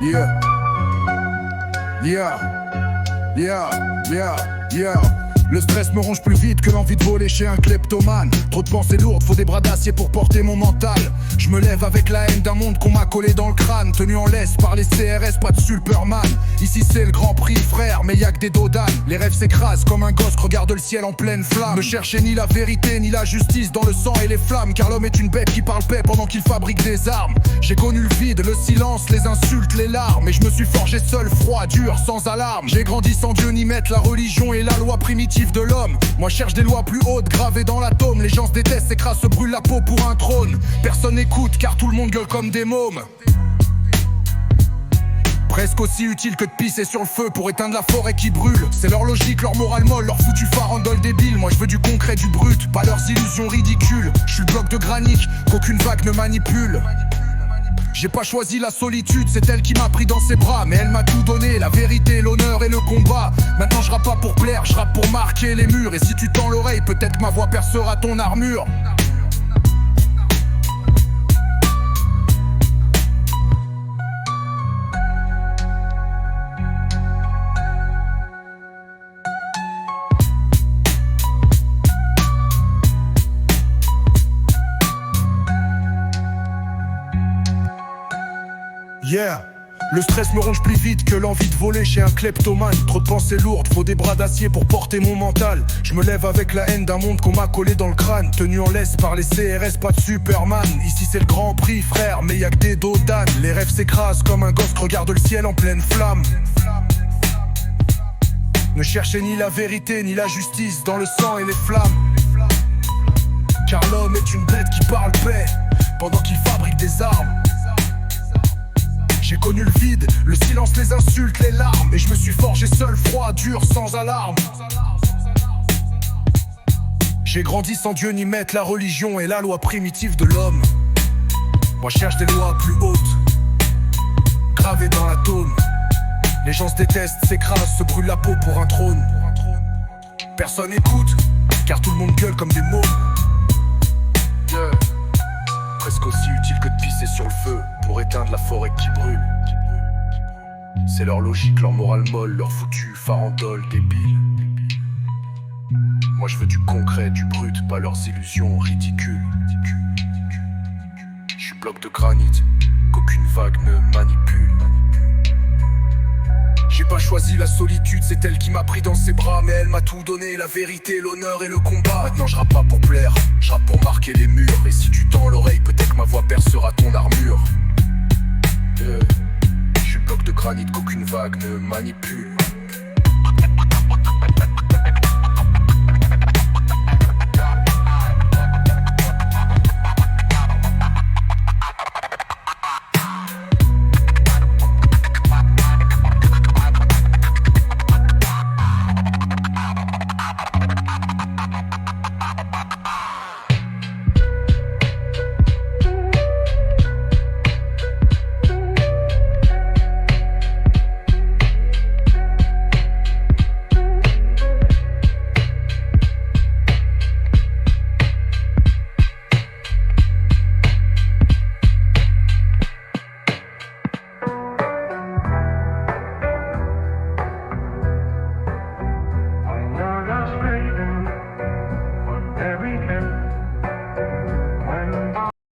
Yeah. Yeah. Yeah. Yeah. Yeah. Le stress me ronge plus vite que l'envie de voler chez un kleptomane. Trop de pensées lourdes, faut des bras d'acier pour porter mon mental. Je me lève avec la haine d'un monde qu'on m'a collé dans le crâne. Tenu en laisse par les CRS, pas de Superman. Ici c'est le Grand Prix frère, mais y'a que des dodanes. Les rêves s'écrasent comme un gosse, regarde le ciel en pleine flamme. Ne cherchez ni la vérité ni la justice dans le sang et les flammes. Car l'homme est une bête qui parle paix pendant qu'il fabrique des armes. J'ai connu le vide, le silence, les insultes, les larmes. Et je me suis forgé seul, froid, dur, sans alarme. J'ai grandi sans Dieu ni maître, la religion et la loi primitive de l'homme. Moi cherche des lois plus hautes gravées dans l'atome. Les gens se détestent, s'écrasent, se brûlent la peau pour un trône. Personne n'écoute car tout le monde gueule comme des mômes. Presque aussi utile que de pisser sur le feu pour éteindre la forêt qui brûle. C'est leur logique, leur morale molle, leur foutu farandole débile. Moi je veux du concret, du brut, pas leurs illusions ridicules. Je suis le bloc de granit qu'aucune vague ne manipule. J'ai pas choisi la solitude, c'est elle qui m'a pris dans ses bras. Mais elle m'a tout donné, la vérité, l'honneur et le combat. Maintenant je rappe pas pour plaire, je rappe pour marquer les murs. Et si tu tends l'oreille, peut-être que ma voix percera ton armure. Yeah. Le stress me ronge plus vite que l'envie de voler chez un kleptomane. Trop de pensées lourdes, faut des bras d'acier pour porter mon mental. Je me lève avec la haine d'un monde qu'on m'a collé dans le crâne. Tenu en laisse par les CRS, pas de Superman. Ici c'est le Grand Prix frère, mais y'a que des dodanes. Les rêves s'écrasent comme un gosse, regarde le ciel en pleine flamme. Ne cherchez ni la vérité ni la justice dans le sang et les flammes. Car l'homme est une bête qui parle paix pendant qu'il fabrique des armes. J'ai connu le vide, le silence, les insultes, les larmes. Et je me suis forgé seul, froid, dur, sans alarme. J'ai grandi sans Dieu ni maître, la religion et la loi primitive de l'homme. Moi je cherche des lois plus hautes, gravées dans l'atome. Les gens se détestent, s'écrasent, se brûlent la peau pour un trône. Personne écoute, car tout le monde gueule comme des mômes. Yeah. Presque aussi utile que de pisser sur le feu pour éteindre la forêt qui brûle. C'est leur logique, leur morale molle, leur foutu farandole débile. Moi je veux du concret, du brut, pas leurs illusions ridicules. Je suis bloc de granit qu'aucune vague ne manipule. J'ai pas choisi la solitude, c'est elle qui m'a pris dans ses bras. Mais elle m'a tout donné, la vérité, l'honneur et le combat. Maintenant je rappe pas pour plaire, je rappe pour marquer les murs. Et si tu tends l'oreille, peut-être que ma voix percera ton armure. Je suis bloc de granit qu'aucune vague ne manipule.